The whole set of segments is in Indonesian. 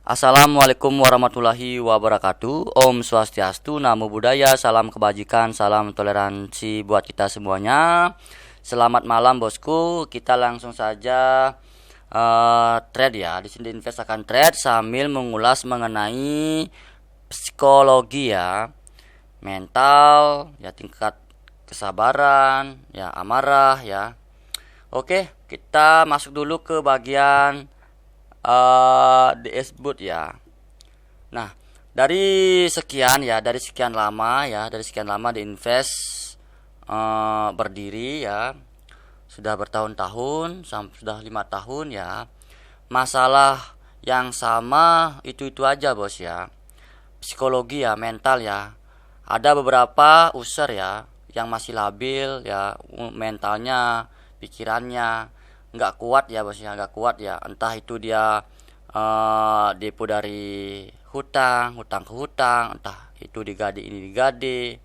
Assalamualaikum warahmatullahi wabarakatuh. Om Swastiastu, Namo Buddhaya, salam kebajikan, salam toleransi buat kita semuanya. Selamat malam bosku. Kita langsung saja trade ya. Di sini invest akan trade sambil mengulas mengenai psikologi ya, mental ya, tingkat kesabaran ya, amarah ya. Oke, kita masuk dulu ke bagian disebut ya. Nah, dari sekian lama ya, dari sekian lama di invest berdiri ya, sudah bertahun-tahun, sudah 5 tahun ya. Masalah yang sama itu aja bos ya. Psikologi ya, mental ya. Ada beberapa user ya yang masih labil ya, mentalnya, pikirannya nggak kuat ya bos ya, nggak kuat ya. Entah itu dia depo dari hutang ke hutang, entah itu digade ini digade.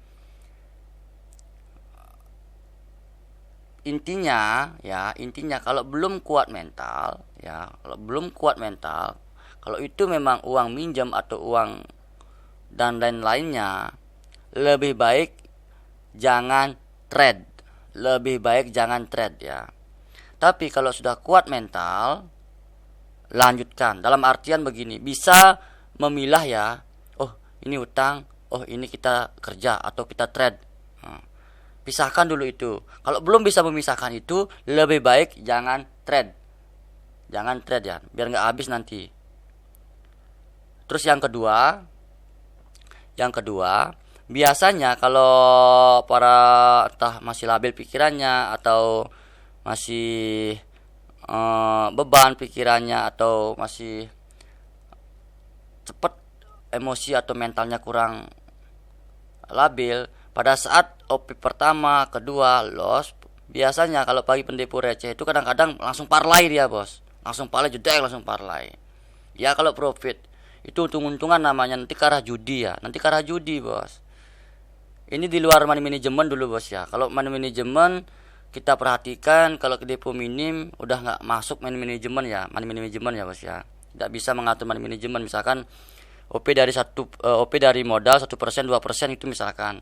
Intinya kalau belum kuat mental ya, kalau itu memang uang minjam atau uang dan lain-lainnya, lebih baik jangan trade, ya. Tapi kalau sudah kuat mental, lanjutkan. Dalam artian begini, bisa memilah ya. Oh, ini hutang, oh ini kita kerja atau kita trade. Pisahkan dulu itu. Kalau belum bisa memisahkan itu, lebih baik jangan trade. Jangan trade ya, biar nggak habis nanti. Terus yang kedua, biasanya kalau para entah masih labil pikirannya atau masih beban pikirannya atau masih cepet emosi atau mentalnya kurang labil, pada saat OP pertama, kedua loss, biasanya kalau bagi pendepo receh itu kadang-kadang langsung parlay dia bos, langsung parlay jedek, langsung parlay ya. Kalau profit itu untung-untungan namanya, nanti ke arah judi ya, bos. Ini di luar money manajemen dulu bos ya. Kalau money manajemen kita perhatikan, kalau ke depo minim udah nggak masuk money manajemen ya bos ya. Tidak bisa mengatur money manajemen. Misalkan OP dari modal 1%, 2% itu misalkan.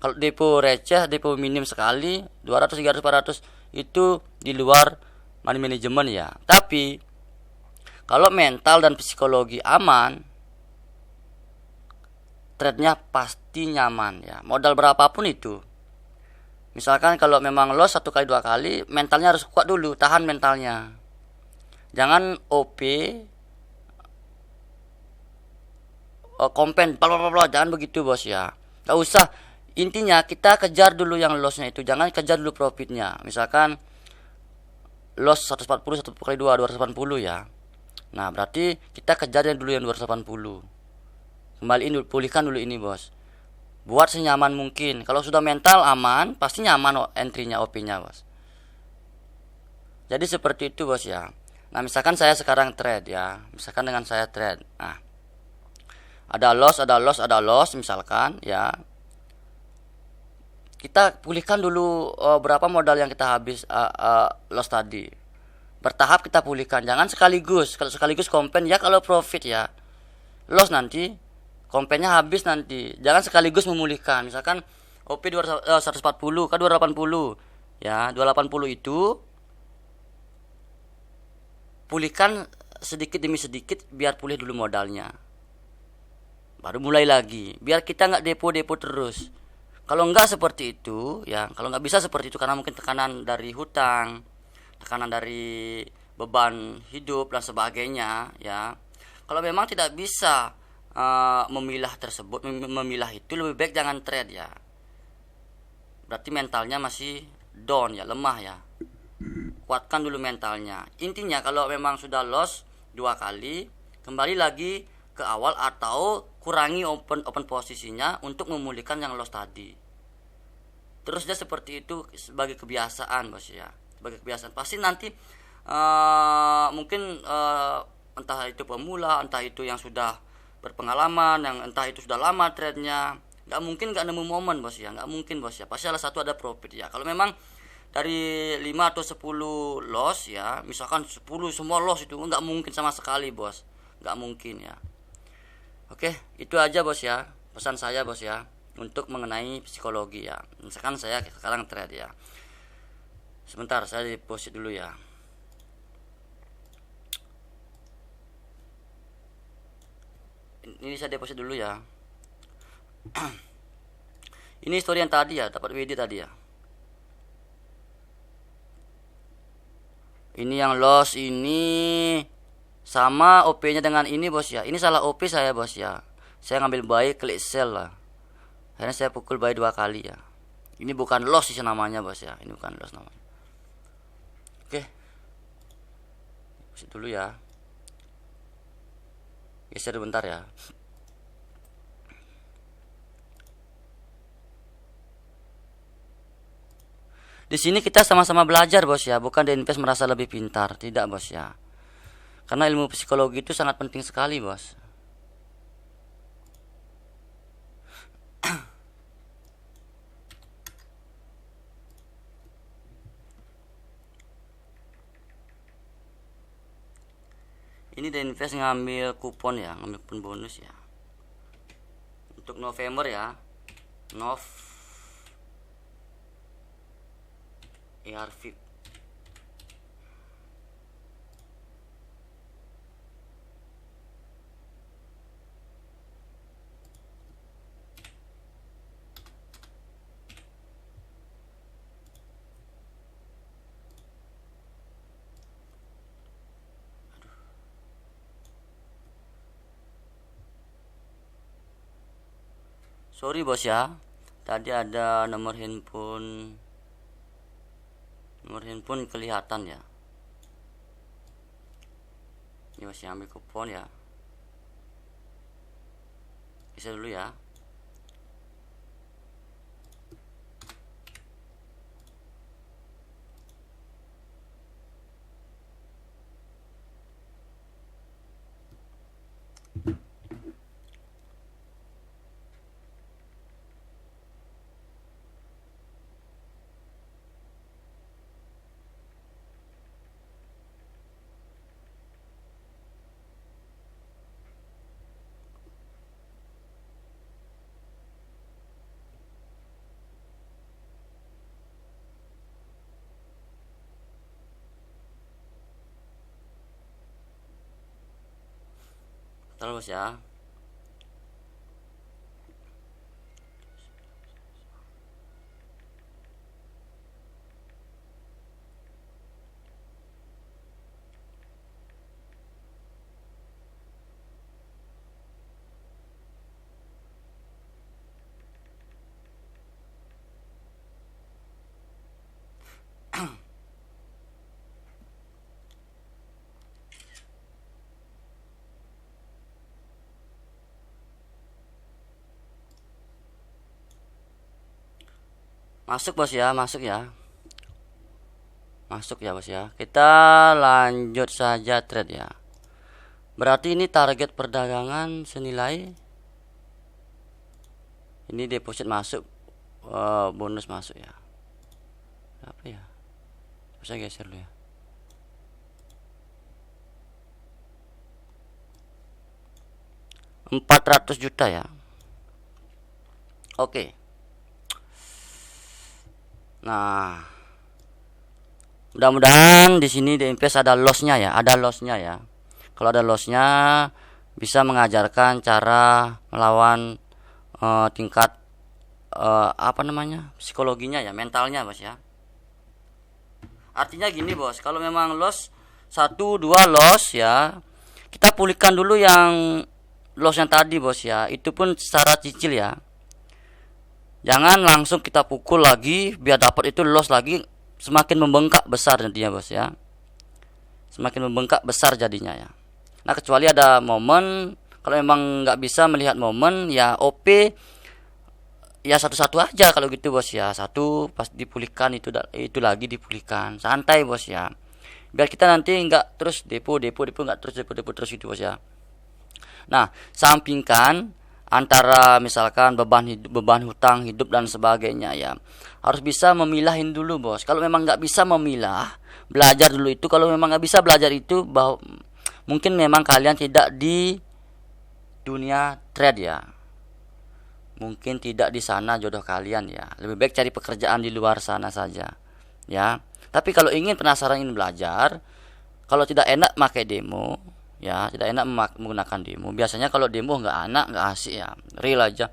Kalau depo receh, depo minim sekali 200, 300, 400 itu di luar money manajemen ya. Tapi kalau mental dan psikologi aman, trade-nya pasti nyaman ya. Modal berapapun itu. Misalkan kalau memang loss 1 kali 2 kali, mentalnya harus kuat dulu, tahan mentalnya. Jangan OP kompen, jangan begitu bos ya. Gak usah. Intinya kita kejar dulu yang lossnya itu, jangan kejar dulu profitnya. Misalkan loss 140, 1 kali 2, 280 ya. Nah berarti kita kejar dulu yang 280. Kembaliin dulu, pulihkan dulu ini bos. Buat senyaman mungkin. Kalau sudah mental aman, pasti nyaman entry-nya, OP-nya bos. Jadi seperti itu bos ya. Nah misalkan saya sekarang trade ya, misalkan dengan saya trade, nah ada loss misalkan ya, kita pulihkan dulu berapa modal yang kita habis loss tadi. Bertahap kita pulihkan, jangan sekaligus. Kalau sekaligus kompen ya, kalau profit ya, loss nanti kompennya habis nanti. Jangan sekaligus memulihkan. Misalkan OP 140 ke 280 ya, 280 itu pulihkan sedikit demi sedikit biar pulih dulu modalnya, baru mulai lagi, biar kita nggak depo terus. Kalau nggak seperti itu ya, kalau nggak bisa seperti itu karena mungkin tekanan dari hutang, tekanan dari beban hidup dan sebagainya ya. Kalau memang tidak bisa memilah itu, lebih baik jangan trade ya. Berarti mentalnya masih down ya, lemah ya. Kuatkan dulu mentalnya. Intinya kalau memang sudah loss 2 kali, kembali lagi ke awal atau kurangi open posisinya untuk memulihkan yang loss tadi. Terusnya seperti itu sebagai kebiasaan bos ya. Sebagai kebiasaan pasti nanti mungkin entah itu pemula, entah itu yang sudah berpengalaman, yang entah itu sudah lama trade-nya, nggak mungkin nggak nemu momen bos ya, nggak mungkin bos ya. Pasti salah satu ada profit ya. Kalau memang dari 5 atau 10 loss ya, misalkan 10 semua loss, itu nggak mungkin sama sekali bos. nggak mungkin ya. Oke, itu aja bos ya, pesan saya bos ya untuk mengenai psikologi ya. Misalkan saya sekarang trade ya. Sebentar, saya deposit dulu ya. Ini saya deposit dulu ya. Ini story yang tadi ya, dapat WD tadi ya. Ini yang loss ini sama OP-nya dengan ini bos ya. Ini salah OP saya bos ya. Saya ngambil buy, klik sell lah. Akhirnya saya pukul buy 2 kali ya. Ini bukan loss sih namanya bos ya. Ini bukan loss namanya. Oke. Deposit dulu ya. Geser bentar ya. Di sini kita sama-sama belajar bos ya, bukan DNPS merasa lebih pintar, tidak bos ya. Karena ilmu psikologi itu sangat penting sekali bos. Ini DNPS ngambil kupon ya, ngambil kupon bonus ya. Untuk November ya, ERV. Sorry bos ya, tadi ada nomor handphone kelihatan ya. Ini masih ambil kupon ya. Bisa dulu ya. Terus ya. Masuk bos ya, masuk ya. Masuk ya bos ya. Kita lanjut saja trade ya. Berarti ini target perdagangan senilai, ini deposit masuk, bonus masuk ya. Apa ya? Bisa geser dulu ya. $400 juta ya. Oke. Nah, mudah-mudahan di sini DNPS ada lossnya ya, Kalau ada lossnya bisa mengajarkan cara melawan tingkat psikologinya ya, mentalnya bos ya. Artinya gini bos, kalau memang loss 1-2 loss ya, kita pulihkan dulu yang loss yang tadi bos ya. Itu pun secara cicil ya. Jangan langsung kita pukul lagi biar dapat itu loss lagi, semakin membengkak besar jadinya bos ya. Semakin membengkak besar jadinya ya. Nah, kecuali ada momen, kalau memang nggak bisa melihat momen ya OP ya satu-satu aja kalau gitu bos ya. Satu pas dipulihkan itu lagi dipulihkan. Santai bos ya. Biar kita nanti nggak terus depo nggak terus depo terus gitu bos ya. Nah, sampingkan antara misalkan beban hutang hidup dan sebagainya ya, harus bisa memilahin dulu bos. Kalau memang nggak bisa memilah, belajar dulu itu. Kalau memang nggak bisa belajar itu, mungkin memang kalian tidak di dunia trade ya, mungkin tidak di sana jodoh kalian ya, lebih baik cari pekerjaan di luar sana saja ya. Tapi kalau ingin penasaran, ingin belajar, kalau tidak enak pakai demo ya, tidak enak menggunakan demo. Biasanya kalau demo nggak asik ya, real aja.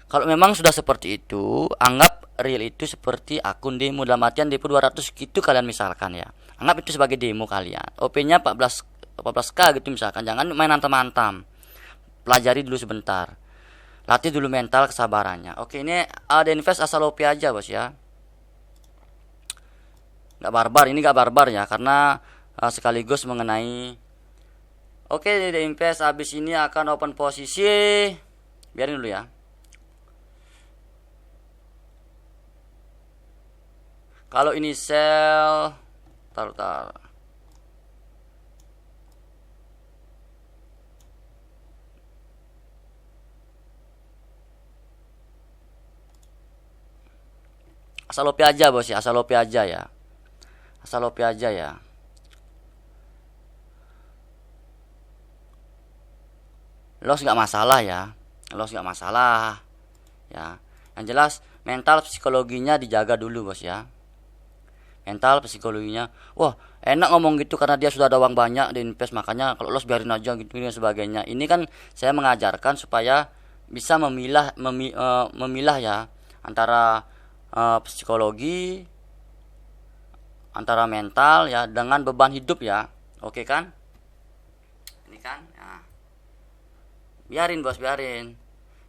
Kalau memang sudah seperti itu, anggap real itu seperti akun demo, dalam artian depo 200 gitu kalian misalkan ya. Anggap itu sebagai demo kalian. OP-nya 14k gitu misalkan. Jangan main antam-antam. Pelajari dulu sebentar. Latih dulu mental kesabarannya. Oke, ini ada invest asal OP aja, Bos ya. Nggak barbar, ini nggak barbar ya, karena sekaligus mengenai. Oke, di invest habis ini akan open posisi. Biarin dulu ya. Kalau ini sell, tar. Asal OP aja, Bos ya, asal OP aja ya. Asal OP aja ya. Loss nggak masalah ya. Loss nggak masalah ya. Yang jelas mental psikologinya dijaga dulu, Bos ya. Mental psikologinya. Wah, enak ngomong gitu karena dia sudah ada uang banyak di invest, makanya kalau loss biarin aja gitu dan sebagainya. Ini kan saya mengajarkan supaya bisa memilah ya antara psikologi, antara mental ya dengan beban hidup ya. Oke kan? Ini kan? Nah, biarin, Bos, biarin.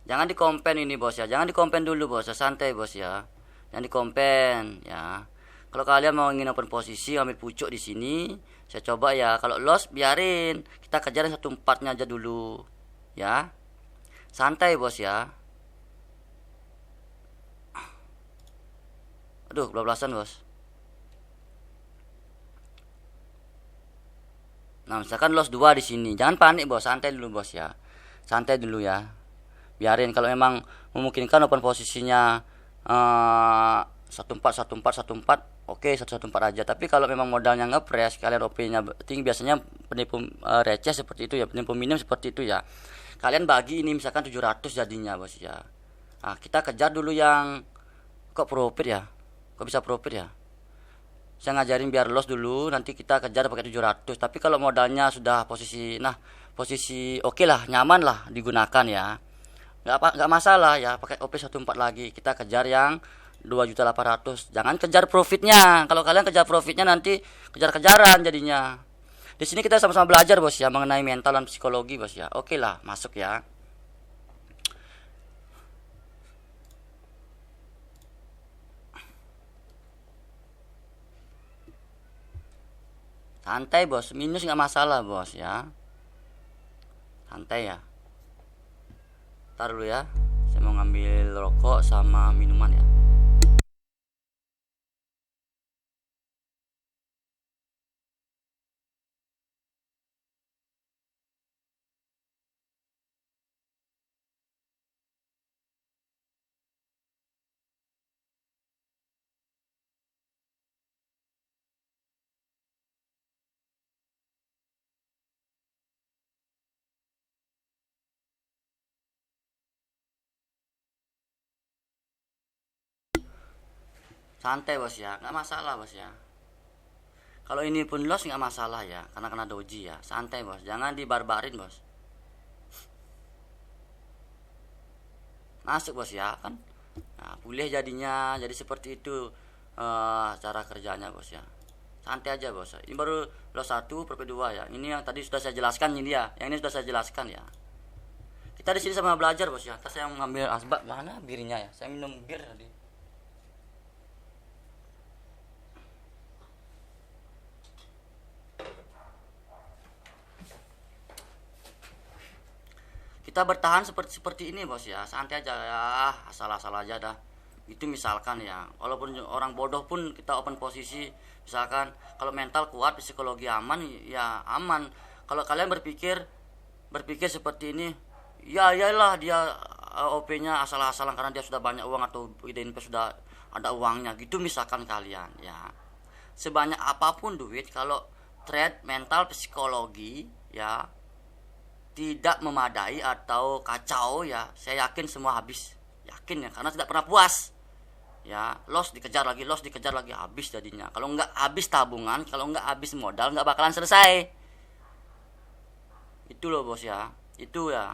Jangan dikompen ini, Bos ya. Jangan dikompen dulu, Bos. Santai, Bos ya. Jangan dikompen ya. Kalau kalian mau ingin open posisi, ambil pucuk di sini. Saya coba ya. Kalau loss biarin. Kita kejar 1/4-nya aja dulu. Ya. Santai, Bos ya. Aduh, 12-an, Bos. Nah, misalkan loss 2 di sini. Jangan panik, Bos. Santai dulu, Bos ya. Santai dulu ya. Biarin, kalau memang memungkinkan open posisinya 1414, oke, 114 aja. Tapi kalau memang modalnya ngepres, kalian OP-nya tinggi, biasanya penipu receh seperti itu ya, penipu minim seperti itu ya. Kalian bagi ini misalkan 700 jadinya, Bos ya. Nah, kita kejar dulu yang kok profit ya. Kok bisa profit ya? Saya ngajarin biar loss dulu, nanti kita kejar pakai 700. Tapi kalau modalnya sudah posisi oke lah, nyaman lah digunakan ya. Nggak masalah ya, pakai OP 14 lagi. Kita kejar yang 2.800.000. Jangan kejar profitnya. Kalau kalian kejar profitnya nanti kejar-kejaran jadinya. Di sini kita sama-sama belajar, Bos ya, mengenai mental dan psikologi, Bos ya. Oke lah, masuk ya. Santai, Bos. Minus nggak masalah, Bos ya. Santai ya. Ntar dulu ya. Saya mau ngambil rokok sama minuman ya. Santai, Bos ya. Nggak masalah, Bos ya. Kalau ini pun loss nggak masalah ya, karena kena doji ya. Santai, Bos. Jangan dibarbarin, Bos. Masuk, Bos ya kan. Nah, boleh jadinya. Jadi seperti itu cara kerjanya, Bos ya. Santai aja, Bos. Ini baru loss 1 profit 2 ya. Ini yang tadi sudah saya jelaskan ini ya. Yang ini sudah saya jelaskan ya. Kita di sini sama belajar, Bos ya. Terus saya mengambil asbak, mana birnya ya? Saya minum bir tadi. Kita bertahan seperti ini, Bos ya. Santai aja ya, asal-asal aja dah. Itu misalkan ya, walaupun orang bodoh pun kita open posisi, misalkan kalau mental kuat, psikologi aman ya aman. Kalau kalian berpikir seperti ini, ya iyalah dia OP-nya asal-asalan karena dia sudah banyak uang atau ide invest sudah ada uangnya gitu misalkan kalian ya. Sebanyak apapun duit, kalau trade mental psikologi ya tidak memadai atau kacau ya, saya yakin semua habis, yakin ya, karena tidak pernah puas ya. Loss dikejar lagi habis jadinya. Kalau nggak habis tabungan, kalau nggak habis modal, nggak bakalan selesai. Itu loh bos ya, itu ya.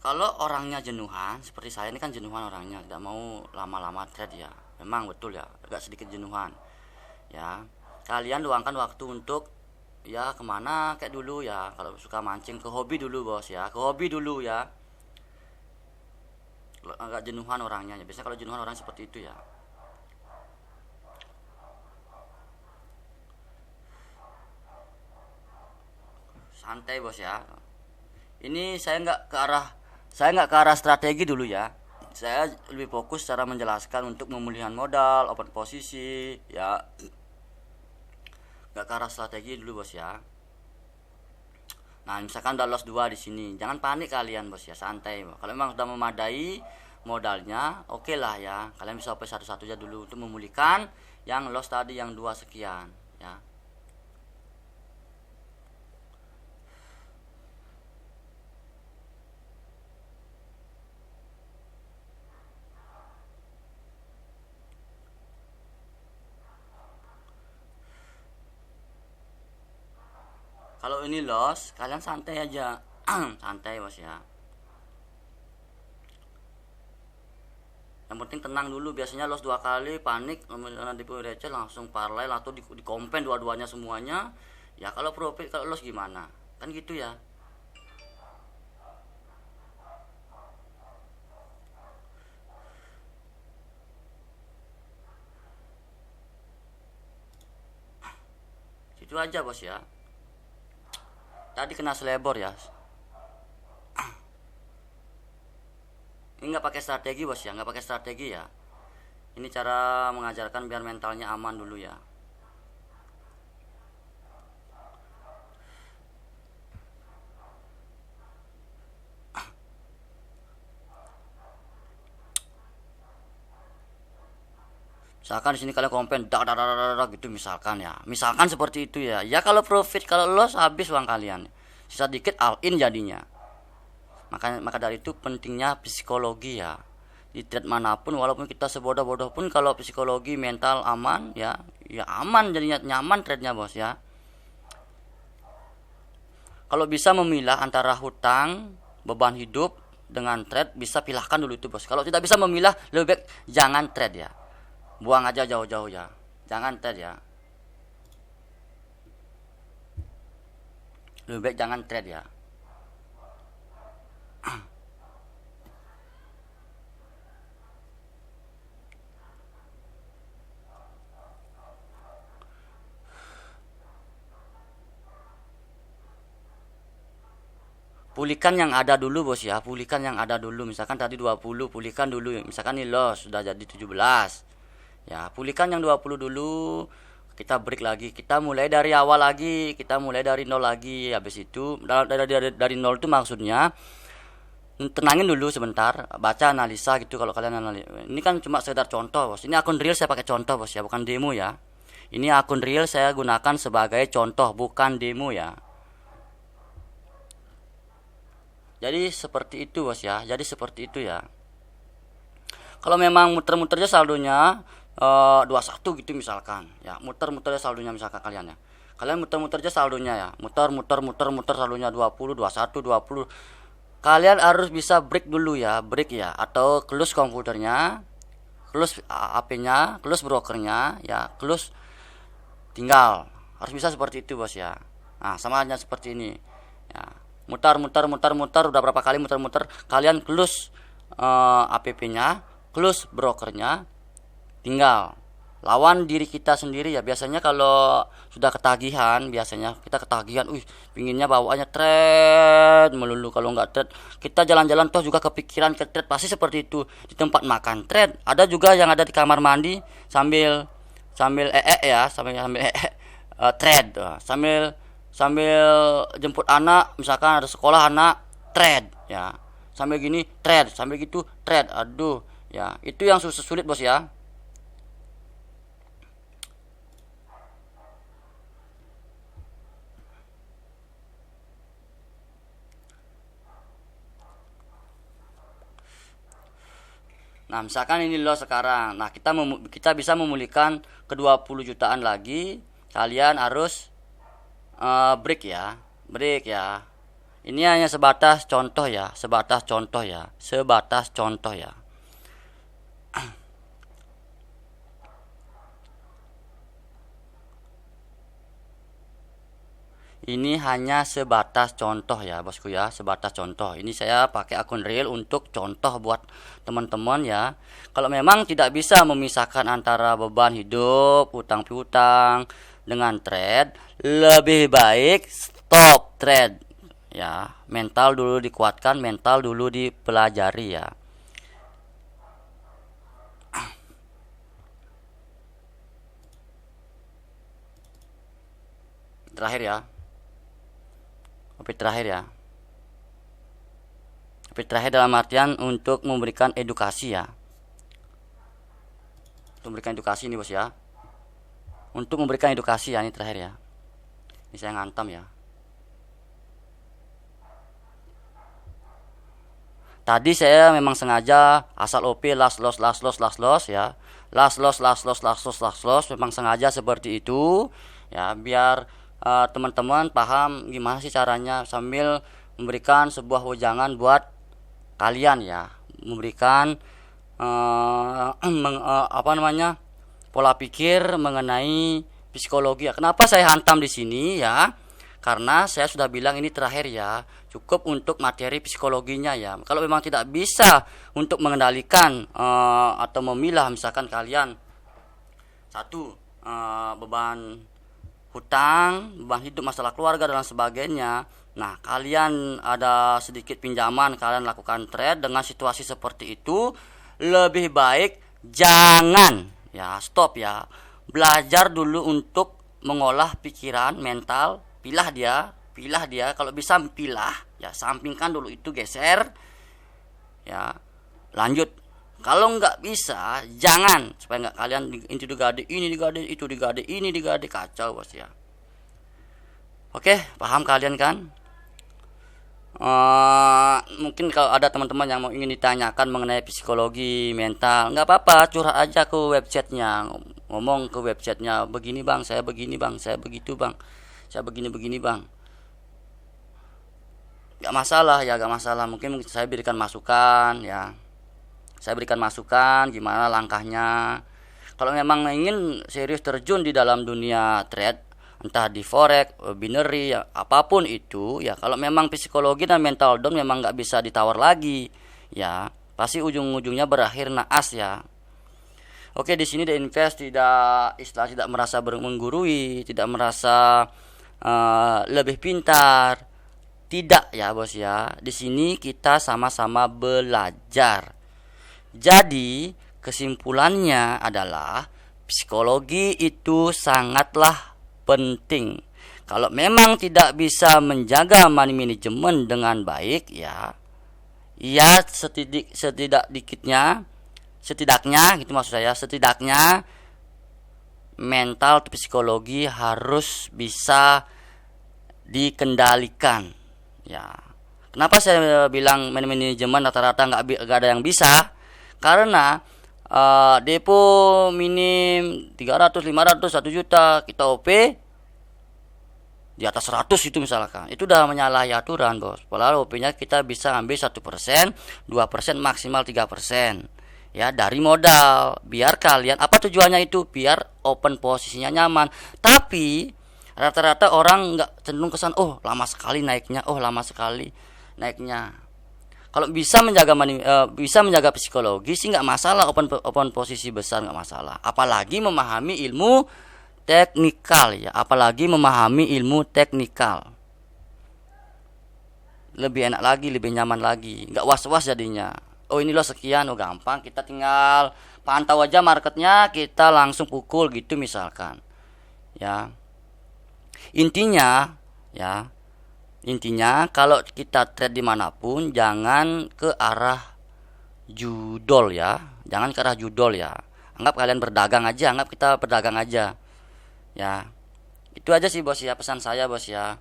Kalau orangnya jenuhan, seperti saya ini kan jenuhan orangnya, tidak mau lama-lama trade ya. Memang betul ya, agak sedikit jenuhan. Ya, kalian luangkan waktu untuk ya kemana kayak dulu ya. Kalau suka mancing, ke hobi dulu bos ya, ke hobi dulu ya. Kalau agak jenuhan orangnya, ya biasanya kalau jenuhan orang seperti itu ya. Santai bos ya. Ini saya nggak ke arah strategi dulu ya. Saya lebih fokus cara menjelaskan untuk pemulihan modal, open posisi, ya nggak ke arah strategi dulu bos ya. Nah misalkan udah loss 2 di sini, jangan panik kalian bos ya, santai. Kalau memang sudah memadai modalnya, oke lah ya. Kalian bisa OP satu-satu aja dulu untuk memulihkan yang loss tadi yang 2 sekian ya. Kalau ini loss, kalian santai aja. Santai bos ya. Yang penting tenang dulu. Biasanya loss 2 kali, panik, karena di receh langsung parlay atau di kompen dua-duanya semuanya. Ya kalau profit, kalau loss gimana? Kan gitu ya. Itu aja bos ya. Tadi kena selebor ya. Ini nggak pakai strategi bos ya, nggak pakai strategi ya. Ini cara mengajarkan biar mentalnya aman dulu ya. Misalkan di sini kalian komplain dak dak dak dak dak gitu misalkan ya. Misalkan seperti itu ya. Ya kalau profit, kalau loss habis uang kalian. Sisa dikit all in jadinya. Maka dari itu pentingnya psikologi ya. Di trade manapun walaupun kita sebodoh-bodoh pun kalau psikologi mental aman ya, ya aman jadinya, nyaman trade-nya bos ya. Kalau bisa memilah antara hutang, beban hidup dengan trade, bisa pilahkan dulu itu bos. Kalau tidak bisa memilah, lebih baik jangan trade ya. Buang aja jauh-jauh ya. Jangan trade ya. Lebih baik jangan trade ya. Pulihkan yang ada dulu bos ya. Pulihkan yang ada dulu. Misalkan tadi 20, pulihkan dulu. Misalkan ini loss sudah jadi 17. Ya, pulihkan yang 20 dulu. Kita break lagi. Kita mulai dari awal lagi. Kita mulai dari nol lagi. Habis itu dari nol itu maksudnya tenangin dulu sebentar, baca analisa gitu. Kalau kalian analisa, ini kan cuma sekedar contoh bos. Ini akun real saya pakai contoh bos ya, bukan demo ya. Ini akun real saya gunakan sebagai contoh, bukan demo ya. Jadi seperti itu bos ya. Jadi seperti itu ya. Kalau memang muter-muternya saldonya 21 gitu misalkan ya, muter-muternya saldonya misalkan kalian ya. Kalian muter-muternya saldonya ya. Muter saldonya 20, 21, 20. Kalian harus bisa break dulu ya, break ya, atau close komputernya, close AP-nya, close brokernya ya, close tinggal. Harus bisa seperti itu bos ya. Nah, sama hanya seperti ini ya. Muter udah berapa kali muter kalian close APP-nya, close brokernya, tinggal lawan diri kita sendiri ya. Biasanya kalau sudah ketagihan, biasanya kita ketagihan, pinginnya bawaannya trade melulu. Kalau nggak trade, kita jalan-jalan toh juga kepikiran ke trade, pasti seperti itu. Di tempat makan trade, ada juga yang ada di kamar mandi sambil ya, trade, sambil jemput anak, misalkan ada sekolah anak, trade ya, sampai gini trade, sampai gitu trade. Aduh, ya itu yang sulit bos ya. Nah, misalkan ini loss sekarang. Nah, kita bisa memulihkan ke 20 jutaan lagi. Kalian harus break ya. Break ya. Ini hanya sebatas contoh ya, sebatas contoh ya, sebatas contoh ya. Ini hanya sebatas contoh ya bosku ya, sebatas contoh. Ini saya pakai akun real untuk contoh buat teman-teman ya. Kalau memang tidak bisa memisahkan antara beban hidup, utang piutang dengan trade, lebih baik stop trade ya. Mental dulu dikuatkan, mental dulu dipelajari ya. Terakhir ya. Terakhir ya. Terakhir dalam artian untuk memberikan edukasi ya. Untuk memberikan edukasi ini bos ya. Untuk memberikan edukasi ya, ini terakhir ya. Ini saya ngantam ya. Tadi saya memang sengaja asal OP last loss ya. Last loss memang sengaja seperti itu ya, biar teman-teman paham gimana sih caranya sambil memberikan sebuah wejangan buat kalian ya, memberikan pola pikir mengenai psikologi ya. Kenapa saya hantam di sini ya? Karena saya sudah bilang ini terakhir ya, cukup untuk materi psikologinya ya. Kalau memang tidak bisa untuk mengendalikan atau memilah, misalkan kalian satu beban hutang, beban hidup, masalah keluarga dan sebagainya. Nah, kalian ada sedikit pinjaman, kalian lakukan trade dengan situasi seperti itu, lebih baik jangan ya, stop ya. Belajar dulu untuk mengolah pikiran, mental, pilah dia, kalau bisa pilah ya, sampingkan dulu itu, geser ya, lanjut. Kalau nggak bisa, jangan, supaya nggak kalian itu digade, ini digade, itu digade, ini digade, kacau bos ya. Oke, paham kalian kan? Mungkin kalau ada teman-teman yang ingin ditanyakan mengenai psikologi mental, nggak apa-apa, curhat aja ke websitenya, ngomong ke websitenya, begini bang, saya begini bang, saya begitu bang, saya begini bang. Nggak masalah ya, nggak masalah. Mungkin saya berikan masukan ya. Saya berikan masukan gimana langkahnya. Kalau memang ingin serius terjun di dalam dunia trade, entah di forex, binary, ya, apapun itu ya, kalau memang psikologi dan mental down memang nggak bisa ditawar lagi ya, pasti ujung-ujungnya berakhir naas ya. Oke, di sini The Invest tidak merasa menggurui, tidak merasa lebih pintar, tidak ya bos ya. Di sini kita sama-sama belajar. Jadi kesimpulannya adalah psikologi itu sangatlah penting. Kalau memang tidak bisa menjaga money management dengan baik ya, setidaknya mental atau psikologi harus bisa dikendalikan ya. Kenapa saya bilang money management rata-rata nggak ada yang bisa? Karena depo minim 300, 500, 1 juta, kita OP di atas 100 itu misalkan, itu udah menyalahi aturan bos. Padahal OP-nya kita bisa ambil 1%, 2%, maksimal 3% ya dari modal. Biar kalian, apa tujuannya itu? Biar open posisinya nyaman. Tapi rata-rata orang nggak cenderung kesan, oh lama sekali naiknya, Kalau bisa menjaga psikologi sih nggak masalah, open posisi besar nggak masalah. Apalagi memahami ilmu teknikal ya, lebih enak lagi, lebih nyaman lagi, nggak was-was jadinya. Oh ini loh sekian, oh gampang, kita tinggal pantau aja marketnya, kita langsung pukul gitu misalkan ya. Intinya ya, Intinya kalau kita trade dimanapun jangan ke arah judol ya, jangan ke arah judol ya. Anggap kalian berdagang aja, anggap kita berdagang aja ya. Itu aja sih bos ya, pesan saya bos ya.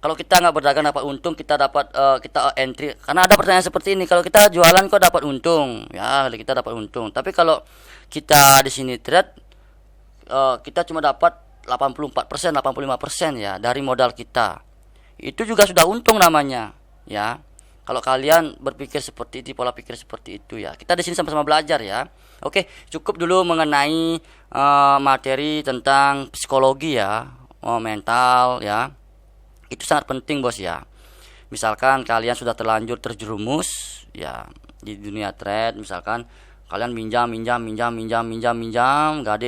Kalau kita nggak berdagang dapat untung, kita dapat kita entry. Karena ada pertanyaan seperti ini, kalau kita jualan kok dapat untung? Ya, kita dapat untung. Tapi kalau kita di sini trade, kita cuma dapat 84%, 85% ya dari modal kita. Itu juga sudah untung namanya, ya. Kalau kalian berpikir seperti itu, pola pikir seperti itu ya. Kita di sini sama-sama belajar ya. Oke, cukup dulu mengenai materi tentang psikologi ya, mental ya. Itu sangat penting bos ya. Misalkan kalian sudah terlanjur terjerumus ya di dunia trade, misalkan kalian minjam, gade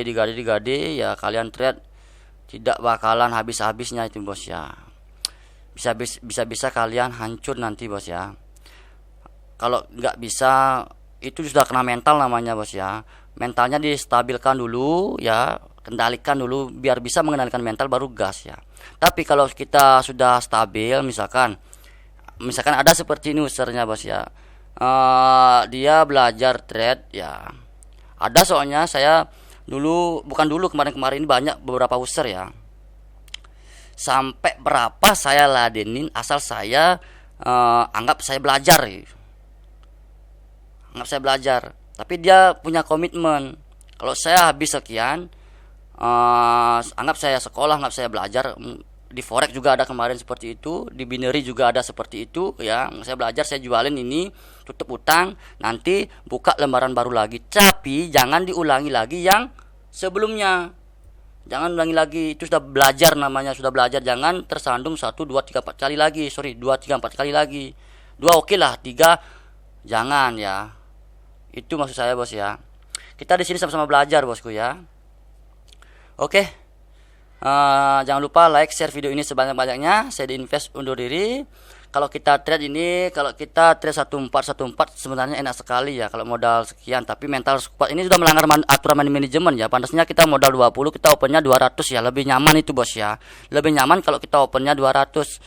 ya, kalian trade tidak bakalan habis-habisnya itu bos ya. Bisa kalian hancur nanti bos ya. Kalau nggak bisa, itu sudah kena mental namanya bos ya. Mentalnya distabilkan dulu ya, kendalikan dulu biar bisa mengendalikan mental, baru gas ya. Tapi kalau kita sudah stabil, misalkan ada seperti ini usernya bos ya, dia belajar trade ya. Ada soalnya saya dulu, bukan dulu, kemarin ini banyak beberapa user ya. Sampai berapa saya ladenin asal saya anggap saya belajar. Tapi dia punya komitmen. Kalau saya habis sekian, anggap saya sekolah, anggap saya belajar. Di forex juga ada kemarin seperti itu, di binary juga ada seperti itu ya. Saya belajar, saya jualin ini, tutup utang, nanti buka lembaran baru lagi. Tapi jangan diulangi lagi yang sebelumnya. Jangan ulangi lagi, itu sudah belajar namanya, sudah belajar. Jangan tersandung 1 2 3 4 kali lagi. 2 3 4 kali lagi. 2 oke lah, 3 jangan ya. Itu maksud saya bos ya. Kita di sini sama-sama belajar bosku ya. Oke. Jangan lupa like, share video ini sebanyak-banyaknya. Saya di Invest undur diri. Kalau kita trade 1414 sebenarnya enak sekali ya kalau modal sekian, tapi mental squad ini sudah melanggar aturan manajemen ya. Pantasnya kita modal 20, kita opennya 200 ya, lebih nyaman itu bos ya. Lebih nyaman kalau kita opennya 200,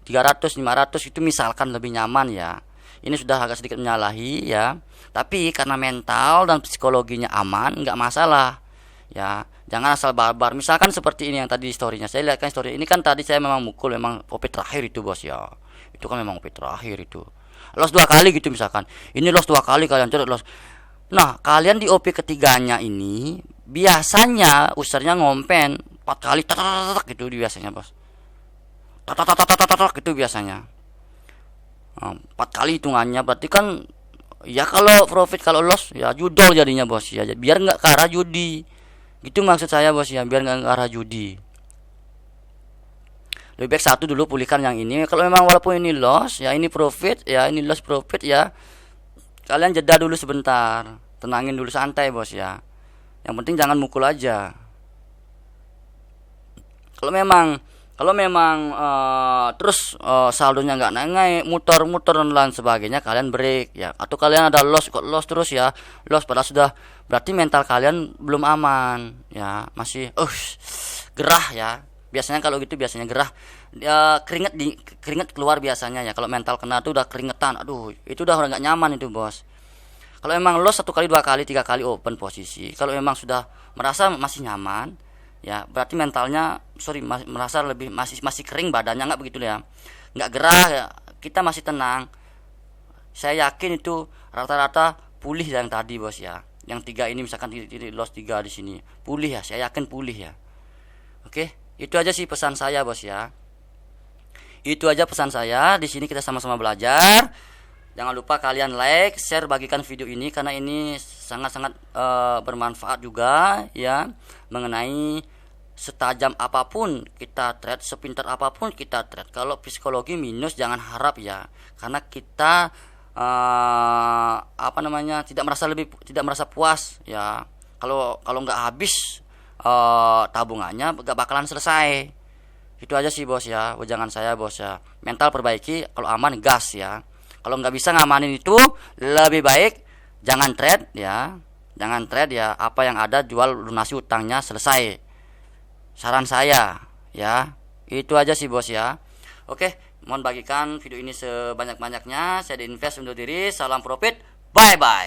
300, 500 itu misalkan lebih nyaman ya. Ini sudah agak sedikit menyalahi ya. Tapi karena mental dan psikologinya aman, nggak masalah. Ya, jangan asal barbar. Misalkan seperti ini yang tadi storynya, saya lihat kan story ini kan tadi saya memang mukul, memang OP terakhir itu bos ya. Itu kan memang OP terakhir itu. Loss 2 kali gitu misalkan. Ini loss 2 kali, kalian coret loss. Nah, kalian di OP ketiganya ini biasanya usernya ngompen 4 kali tak gitu biasanya bos. Tak gitu biasanya. 4 kali hitungannya berarti kan ya, kalau profit kalau loss ya judol jadinya bos ya. Biar nggak ke arah judi. Gitu maksud saya bos ya, biar nggak ke arah judi. Lebih baik satu dulu pulihkan yang ini. Kalau memang walaupun ini loss ya, ini profit ya, ini loss profit ya, kalian jeda dulu sebentar, tenangin dulu, santai bos ya. Yang penting jangan mukul aja. Kalau memang terus saldonya nggak naik, muter dan lain sebagainya, kalian break ya. Atau kalian ada loss terus ya, loss padahal sudah, berarti mental kalian belum aman ya, masih gerah ya. Biasanya kalau gitu biasanya gerah ya, keringet keluar biasanya ya. Kalau mental kena tuh udah keringetan, aduh itu udah nggak nyaman itu bos. Kalau memang loss 1 kali 2 kali 3 kali open posisi, kalau memang sudah merasa masih nyaman ya, berarti mentalnya merasa lebih masih kering badannya, nggak begitu ya, nggak gerah ya, kita masih tenang. Saya yakin itu rata-rata pulih yang tadi bos ya. Yang 3 ini misalkan loss 3 di sini pulih ya, saya yakin pulih ya. Oke, itu aja sih pesan saya bos ya. Itu aja pesan saya. Di sini kita sama-sama belajar. Jangan lupa kalian like, share, bagikan video ini karena ini sangat-sangat bermanfaat juga ya, mengenai setajam apapun kita trade, sepintar apapun kita trade. Kalau psikologi minus jangan harap ya, karena kita tidak merasa puas ya. Kalau nggak habis tabungannya nggak bakalan selesai. Itu aja sih bos ya, jangan saya bos ya. Mental perbaiki, kalau aman gas ya. Kalau nggak bisa ngamanin itu, lebih baik jangan trade ya. Apa yang ada jual, lunasi utangnya, selesai. Saran saya ya. Itu aja sih bos ya. Oke, Mohon bagikan video ini sebanyak-banyaknya. Saya diinvest untuk diri. Salam profit. Bye bye.